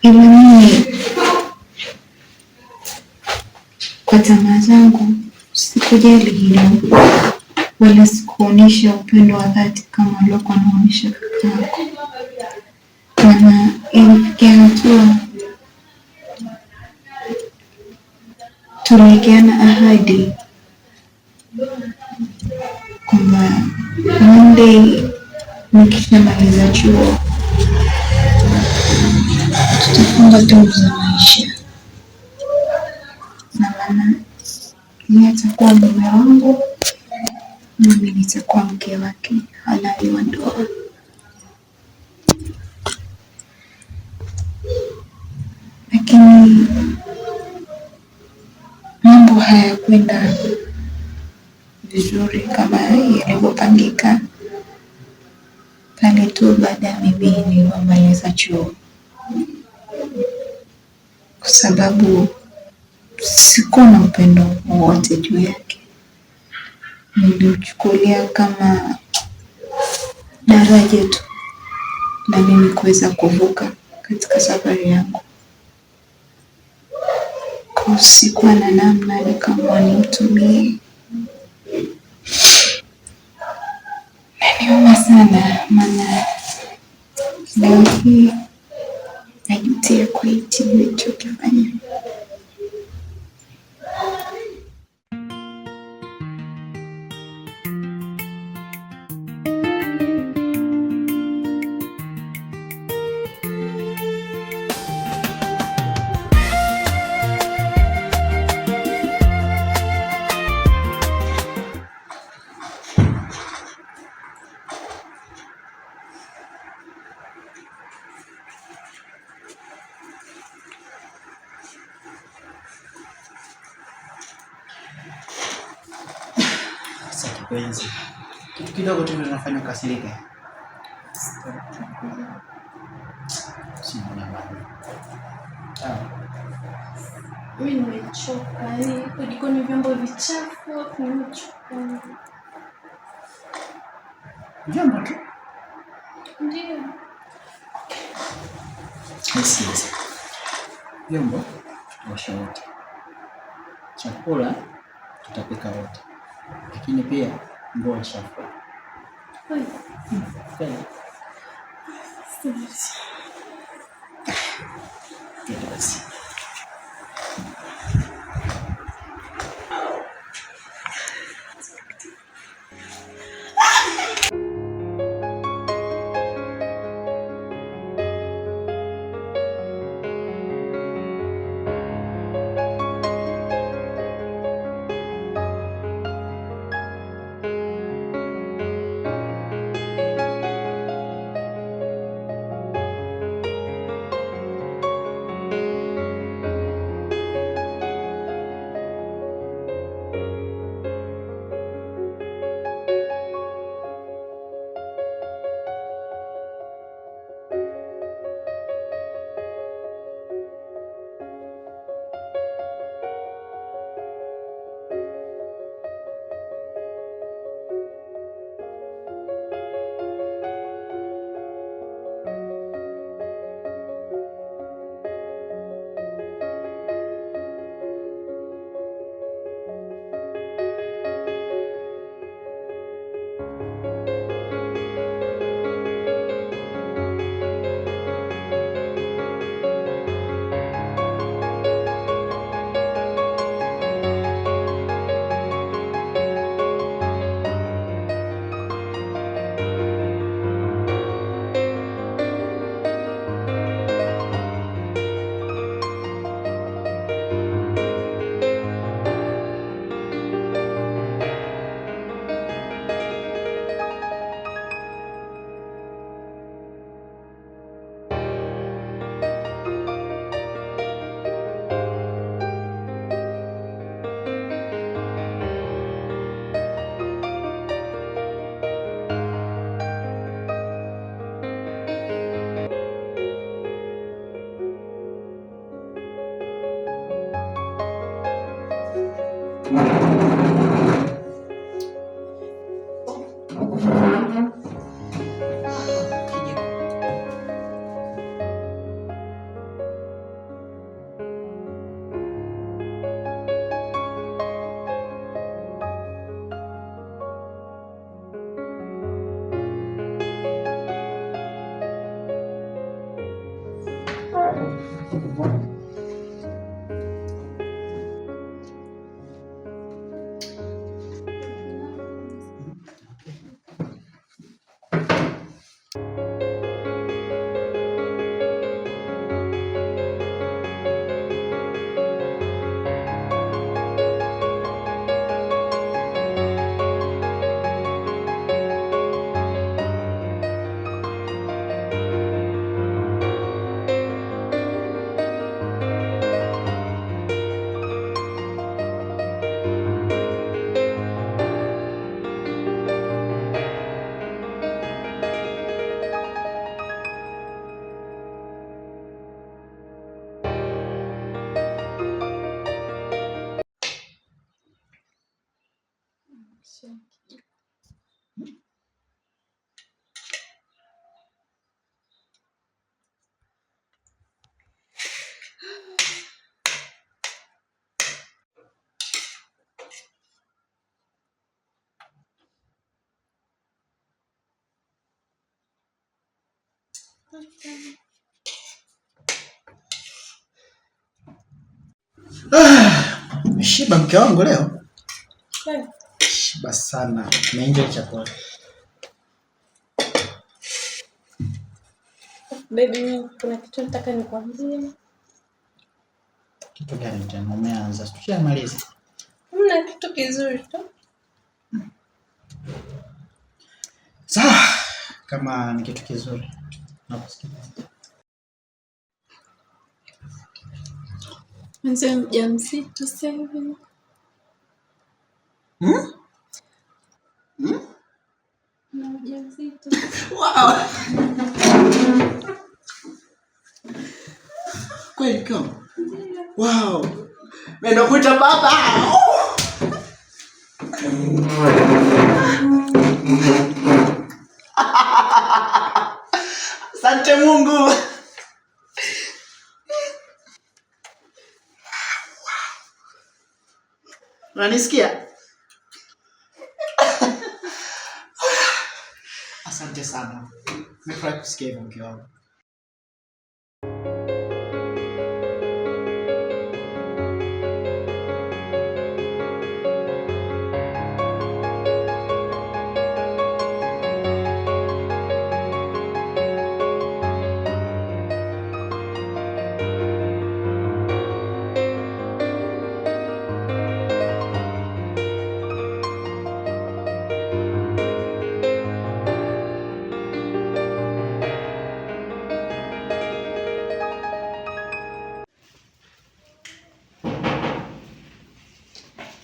Ila mimi kwa tamaa zangu sikujali hilo, wala sikuonyesha upendo wa dhati kama alivyokuwa anaonyesha kaka yako. Maana ilifikia hatua tuliwekeana ahadi kwamba one day nikishamaliza chuo tutafunga ndoa za maisha, na maana yeye atakuwa mume wangu, mimi nitakuwa mke wake halali wa ndoa. Lakini mambo hayakwenda vizuri kama yalivyopangika pale tu baada ya mimi nilipomaliza chuo, kwa sababu sikuwa na upendo wowote juu yake. Niliuchukulia kama daraja tu na mimi kuweza kuvuka katika safari yangu. Kwa sikuwa na namna, nikaamua nimtumie. Naniuma sana, maana leo hii najutia kwa hiki nilichokifanya. Kipenzi, kitu kidogo tu tunafanya ukasirike. Simona bado. Mimi nimechoka. Huko jikoni vyombo vichafu, nimechoka. Vyombo tu? Ndio. Yes. Vyombo tuosha wote. Chakula tutapika wote. Lakini pia nguo chafu. Yes. Shiba mke wangu leo. Kweli? Shiba sana. Nimeenjoy chakula. Baby, kuna kitu nataka nikwambie. Kitu gani tena? Umeanza. Tushamaliza. Mna kitu kizuri tu. Sawa. Kama ni kitu kizuri. Nakusikia. Mzee mjamzito sasa hivi. Na mjamzito. Wow. Kweli kama. Wow. Nenda kuita baba. Asante Mungu. Unanisikia? Asante sana. Nimefurahi kusikia hivyo mke wangu.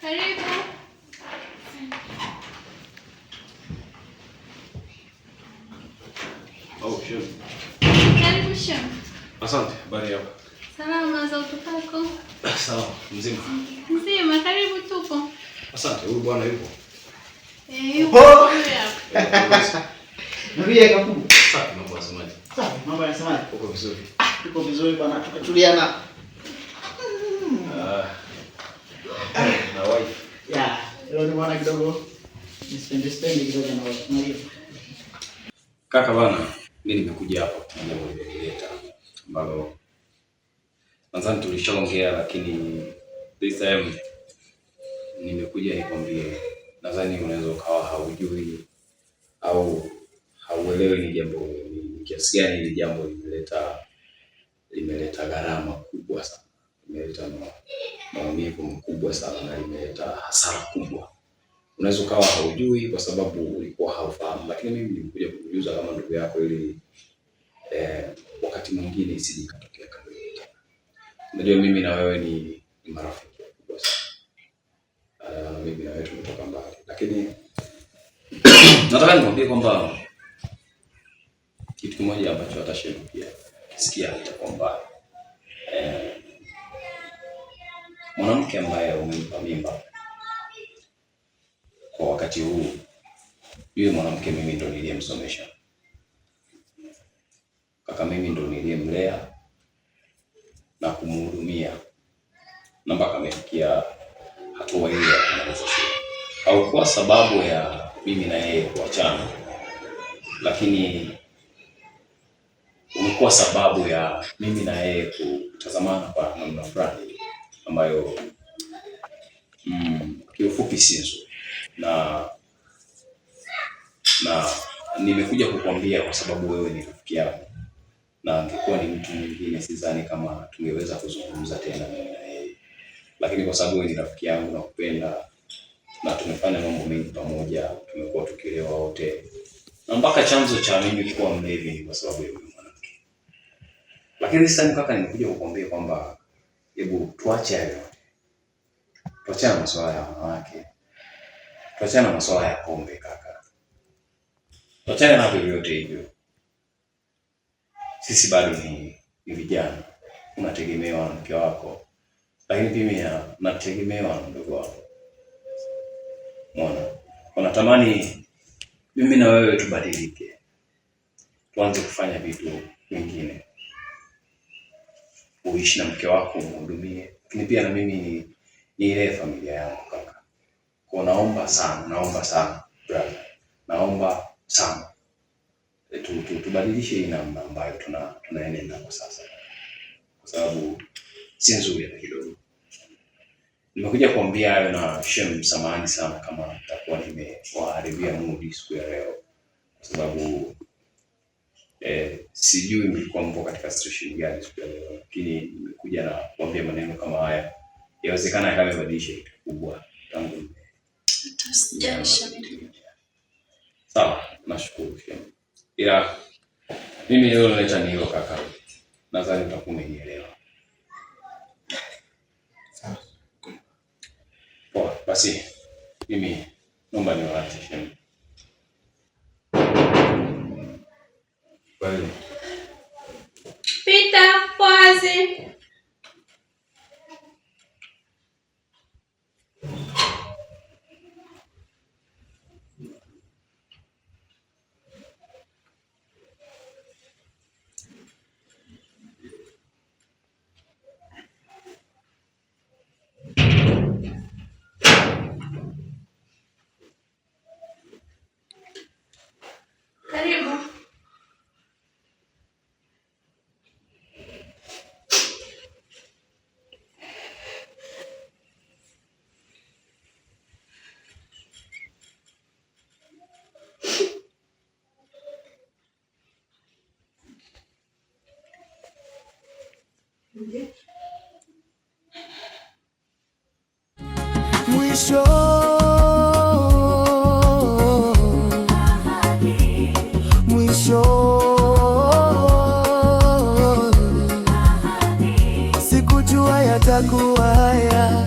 Karibu. Oh, sure. Karibu Shem. Asante, habari yako? Salama za utokako. Sawa, mzima. Mzima, karibu tupo. Asante, huyu bwana yupo. Yupo hapa. Nabia kapu. Safi, mambo yanasemaje? Sawa, mambo yanasemaje? Uko vizuri? Tuko vizuri bwana, tumetuliana. Na wife. Yeah, leo ni mwana kidogo. Nispendi kidogo na wife. Ndio. Kaka bwana, mimi nimekuja hapa kwa jambo limenileta ambalo nadhani tulishaongea, lakini this time nimekuja nikwambie. Nadhani unaweza ukawa haujui au hauelewi ni jambo ni kiasi gani hili jambo limeleta gharama kubwa sana. Limeleta maumivu makubwa sana na limeleta hasara kubwa. Unaweza ukawa haujui kwa sababu ulikuwa haufahamu, lakini mimi nimekuja kukujuza kama ndugu yako ili wakati mwingine isije ikatokea kama hili. Unajua mimi na wewe ni marafiki wakubwa sana. Mimi na wewe tumetoka mbali, lakini nataka nikwambie kwamba kitu kimoja ambacho hata Shehu pia sikia kwamba mwanamke ambaye umempa mimba kwa wakati huu, yule mwanamke mimi ndo niliyemsomesha. Kaka, mimi ndo niliyemlea na kumhudumia na mpaka amefikia hatua ile ya kumaliza shule. Haukuwa sababu ya mimi na yeye kuachana, lakini umekuwa sababu ya mimi na yeye kutazamana kwa namna fulani ambayo kiufupi si nzuri. Na nimekuja kukwambia kwa sababu wewe ni rafiki yangu, na angekuwa ni mtu mwingine sidhani kama tungeweza kuzungumza tena mimi na yeye, lakini kwa sababu wewe ni rafiki yangu na kupenda na tumefanya mambo mengi pamoja, tumekuwa tukielewa wote, na mpaka chanzo cha mimi kuwa mlevi ni kwa sababu ya huyu mwanamke. Lakini sasa kaka, nimekuja kukwambia kwamba hebu tuache hayo, tuachane na masuala ya wanawake, tuachane na masuala ya pombe kaka, tuachane na vyote hivyo. Sisi bado ni vijana, unategemewa na mke wako, lakini pia nategemewa na mdogo wako. Mwana, unatamani mimi na wewe tubadilike, tuanze kufanya vitu vingine, uishi na mke wako, umhudumie, lakini pia na mimi niilee familia yangu kaka. Kwa naomba sana brother, naomba sana tubadilishe hii namna ambayo tunaenenda kwa sasa, kwa sababu si nzuri hata kidogo. Nimekuja kuambia hayo na Shem, samahani sana kama nitakuwa nimewaharibia mood siku ya leo, kwa sababu sijui mlikuwa mpo katika situation gani siku ya leo, lakini nimekuja na kuambia maneno kama haya. Inawezekana yakamebadilisha kitu kubwa tangu sawa. Nashukuru Shem, ila mimi leo naleta ni hilo kaka, nadhani utakuwa umenielewa. Poa, basi mimi naomba niwaache Shem. Bye. Pita pause. Karibu. Mwisho sikujua yatakuwa haya.